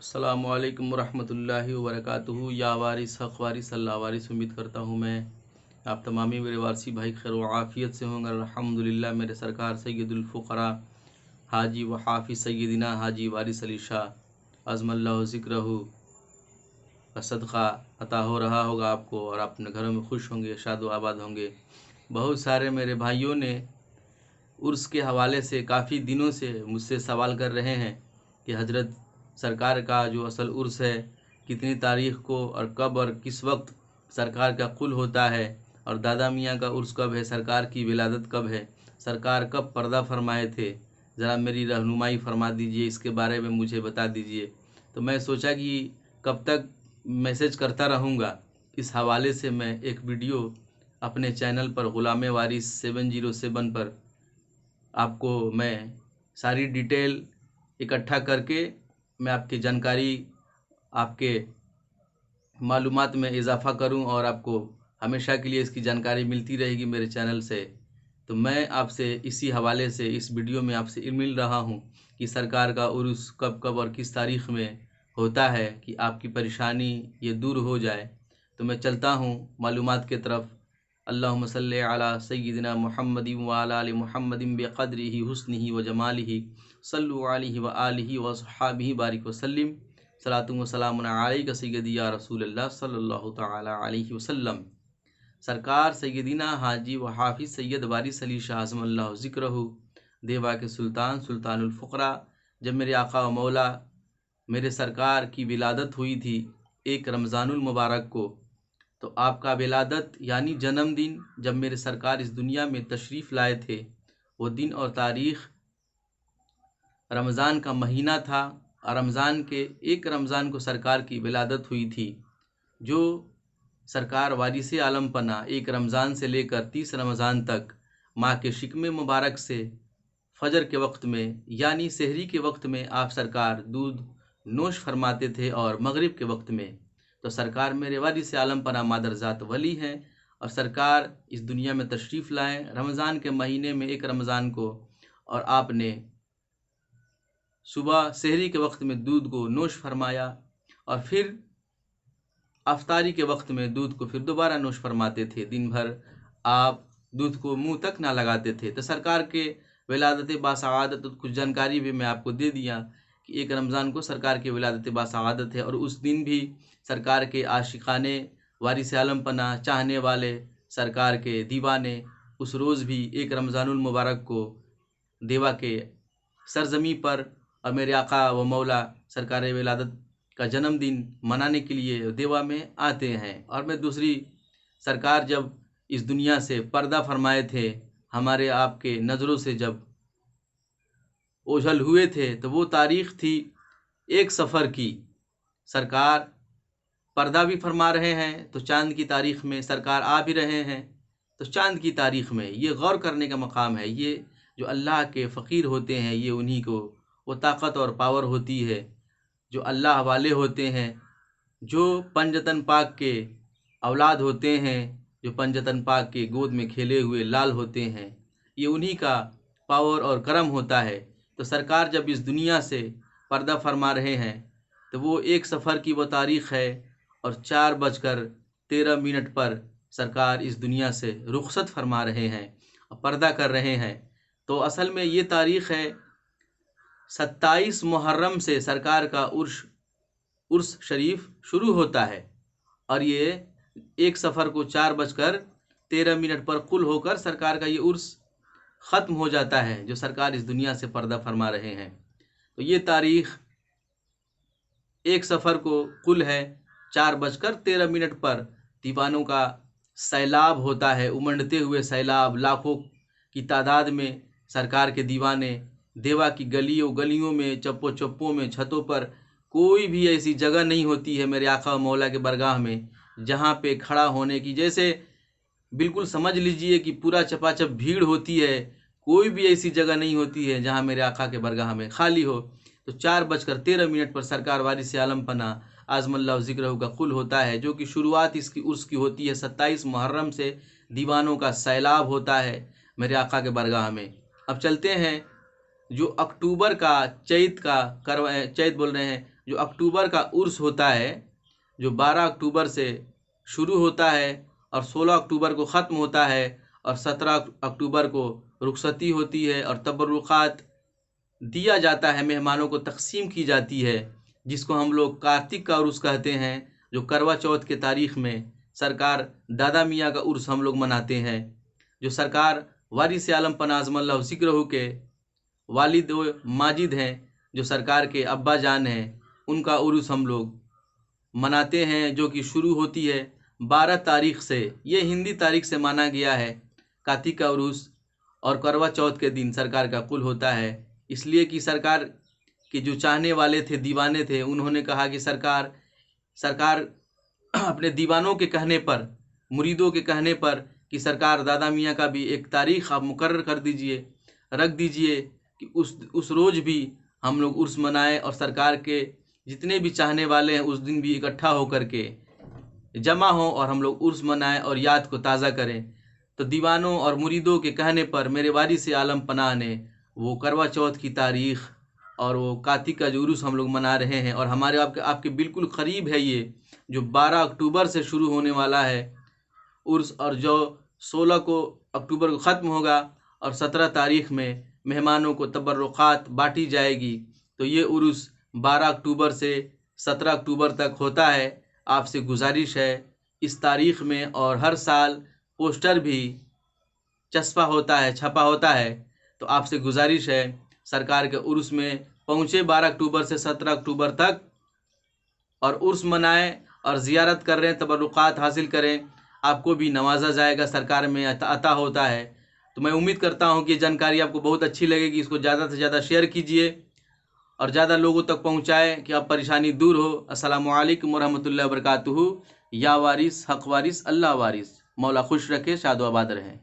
अस्सलामुअलैकुम वरहमतुल्लाहि वबरकातुहू। या वारिस हक़ वारिस अल्लाह वारिस। उम्मीद करता हूँ मैं आप तमामी मेरे वारसी भाई खैर व आफ़ियत से होंगे। अल्हम्दुलिल्लाह। मेरे सरकार सैयदुल फ़ुक़रा हाजी व हाफ़िज़ सैयदिना हाजी वारिस अली शाह अज़मल्लाहु ज़िक्रहू का सदक़ा अता हो रहा होगा आपको, और अपने घरों में खुश होंगे, शाद व आबाद होंगे। बहुत सारे मेरे भाइयों ने उर्स के हवाले से काफ़ी दिनों से मुझसे सवाल कर रहे हैं कि हज़रत सरकार का जो असल उर्स है कितनी तारीख़ को और कब और किस वक्त सरकार का कुल होता है, और दादा मियाँ का उर्स कब है, सरकार की विलादत कब है, सरकार कब पर्दा फरमाए थे। ज़रा मेरी रहनुमाई फरमा दीजिए, इसके बारे में मुझे बता दीजिए। तो मैं सोचा कि कब तक मैसेज करता रहूँगा, इस हवाले से मैं एक वीडियो अपने चैनल पर ग़ुलाम वारिस 707 पर आपको मैं सारी डिटेल इकट्ठा करके मैं आपकी जानकारी, आपके मालूमात में इजाफ़ा करूं, और आपको हमेशा के लिए इसकी जानकारी मिलती रहेगी मेरे चैनल से। तो मैं आपसे इसी हवाले से इस वीडियो में आपसे मिल रहा हूं कि सरकार का उर्स कब कब और किस तारीख़ में होता है, कि आपकी परेशानी ये दूर हो जाए। तो मैं चलता हूं मालूमात के तरफ। अल्लाहुम्मा सल्ली अला सय्यिदिना मुहम्मदिन व अला आलि मुहम्मदिन बिक़द्रिही हुस्निही व जमालिही सल्लु अलैहि व आलिहि व अस्हाबिही बारिक वसल्लिम। सलातुन व सलामुन अलैका सय्यदी या रसूलल्लाह सल्लल्लाहु तआला अलैहि वसल्लम। सरकार सय्यदिना हाजी व हाफिज़ सैयद वारिस अली शाह अज़मल्लाहु ज़िक्रहू, देवा के सुल्तान सुल्तानुल फ़ुक़रा, जब मेरे आका व मौला मेरे सरकार की विलादत हुई थी एक रमज़ानुल मुबारक को, तो आपका विलादत यानी जन्मदिन जब मेरे सरकार इस दुनिया में तशरीफ़ लाए थे, वो दिन और तारीख़ रमज़ान का महीना था, और रमज़ान के एक रमज़ान को सरकार की विलादत हुई थी। जो सरकार वारिस आलम पना एक रमज़ान से लेकर 30 रमज़ान तक माँ के शिकमे मुबारक से फ़जर के वक्त में यानी सहरी के वक्त में आप सरकार दूध नोश फरमाते थे, और मगरिब के वक्त में। तो सरकार मेरे वारिस आलम पना मादरजात वली हैं, और सरकार इस दुनिया में तशरीफ़ लाएँ रमज़ान के महीने में एक रमज़ान को, और आपने सुबह सहरी के वक्त में दूध को नोश फरमाया, और फिर अफ्तारी के वक्त में दूध को फिर दोबारा नोश फरमाते थे। दिन भर आप दूध को मुंह तक ना लगाते थे। तो सरकार के विलादत बासआदत कुछ जानकारी भी मैं आपको दे दिया कि एक रमज़ान को सरकार की विलादत बासआदत है, और उस दिन भी सरकार के आशिकाने वारिस आलम पना चाहने वाले सरकार के दीवाने उस रोज़ भी एक रमज़ानुल मुबारक को देवा के सरजमी पर और मेरे आका व मौला सरकार विलादत का जन्मदिन मनाने के लिए देवा में आते हैं। और मैं दूसरी, सरकार जब इस दुनिया से पर्दा फरमाए थे, हमारे आपके नज़रों से जब ओझल हुए थे, तो वो तारीख़ थी 1 सफ़र की। सरकार पर्दा भी फरमा रहे हैं तो चाँद की तारीख़ में, सरकार आ भी रहे हैं तो चाँद की तारीख़ में। ये गौर करने का मकाम है। ये जो अल्लाह के फ़कीर होते हैं, ये उन्हीं को वो ताकत और पावर होती है जो अल्लाह वाले होते हैं, जो पंजतन पाक के औलाद होते हैं, जो पंजतन पाक के गोद में खेले हुए लाल होते हैं। ये उन्हीं का पावर और करम होता है। तो सरकार जब इस दुनिया से पर्दा फरमा रहे हैं, तो वो 1 सफ़र की वो तारीख़ है, और 4:13 पर सरकार इस दुनिया से रुखसत फरमा रहे हैं और पर्दा कर रहे हैं। तो असल में ये तारीख़ है 27 मुहर्रम से सरकार का उर्स शरीफ शुरू होता है, और ये 1 सफ़र को 4:13 पर कुल होकर सरकार का ये उर्स ख़त्म हो जाता है, जो सरकार इस दुनिया से पर्दा फरमा रहे हैं। तो ये तारीख़ 1 सफ़र को कुल है 4:13 पर दीवानों का सैलाब होता है, उमड़ते हुए सैलाब, लाखों की तादाद में सरकार के दीवाने देवा की गलियों गलियों में, चप्पो चप्पों में, छतों पर कोई भी ऐसी जगह नहीं होती है मेरे आका मौला के बरगाह में जहाँ पे खड़ा होने की, जैसे बिल्कुल समझ लीजिए कि पूरा चपाचप भीड़ होती है। कोई भी ऐसी जगह नहीं होती है जहाँ मेरे आका के बरगाह में खाली हो। तो 4:13 पर सरकार वारिस आलम पना आज़मल्लाहु ज़िक्रहू का कुल होता है, जो कि शुरुआत इसकी उर्स की होती है 27 मुहर्रम से। दीवानों का सैलाब होता है मेरे आका के बरगाह में। अब चलते हैं जो अक्टूबर का चैत बोल रहे हैं, जो अक्टूबर का उर्स होता है, जो 12 अक्टूबर से शुरू होता है और 16 अक्टूबर को ख़त्म होता है और 17 अक्टूबर को रुखसती होती है और तबरुक़ात दिया जाता है, मेहमानों को तक़सीम की जाती है, जिसको हम लोग कार्तिक का उर्स कहते हैं। जो करवा चौथ के तारीख़ में सरकार दादा मियाँ का उर्स हम लोग मनाते हैं। जो सरकार वारिस आलम पनाज़मल्लाहु ज़िक्रहु के वालिद व माजिद हैं, जो सरकार के अब्बा जान हैं, उनका उर्स हम लोग मनाते हैं, जो कि शुरू होती है 12 तारीख़ से। ये हिंदी तारीख़ से माना गया है कार्तिक का उर्स, और करवा चौथ के दिन सरकार का कुल होता है। इसलिए कि सरकार के जो चाहने वाले थे, दीवाने थे, उन्होंने कहा कि सरकार अपने दीवानों के कहने पर, मुरीदों के कहने पर, कि सरकार दादा मियाँ का भी एक तारीख़ आप मुकर्रर कर दीजिए, रख दीजिए कि उस रोज़ भी हम लोग उर्स मनाएं और सरकार के जितने भी चाहने वाले हैं उस दिन भी इकट्ठा होकर के जमा हों और हम लोग उर्स मनाएं और याद को ताज़ा करें। तो दीवानों और मुरीदों के कहने पर मेरे वारिस आलम पनाह ने वो करवा चौथ की तारीख़ और वो कार्तिक का जो उर्स हम लोग मना रहे हैं, और हमारे आपके बिल्कुल क़रीब है ये, जो 12 अक्टूबर से शुरू होने वाला है उर्स, और जो 16 को अक्टूबर को ख़त्म होगा और 17 तारीख़ में मेहमानों को तबरुक़ात बाँटी जाएगी। तो ये उर्स 12 अक्टूबर से 17 अक्टूबर तक होता है। आपसे गुजारिश है इस तारीख़ में, और हर साल पोस्टर भी चस्पा होता है, छपा होता है, तो आपसे गुजारिश है सरकार के उर्स में पहुँचे 12 अक्टूबर से 17 अक्टूबर तक, और उर्स मनाएं और ज़ियारत करें, तबरुक़ात हासिल करें, आपको भी नवाजा जाएगा, सरकार में अता होता है। तो मैं उम्मीद करता हूँ कि ये जानकारी आपको बहुत अच्छी लगेगी। इसको ज़्यादा से ज़्यादा शेयर कीजिए और ज़्यादा लोगों तक पहुँचाएँ कि आप परेशानी दूर हो। अस्सलामु अलैकुम वरहमतुल्लाहि वबरकातुहू। या वारिस, हक़ वारिस, अल्लाह वारिस। मौला खुश रखे, शाद व आबाद रहें।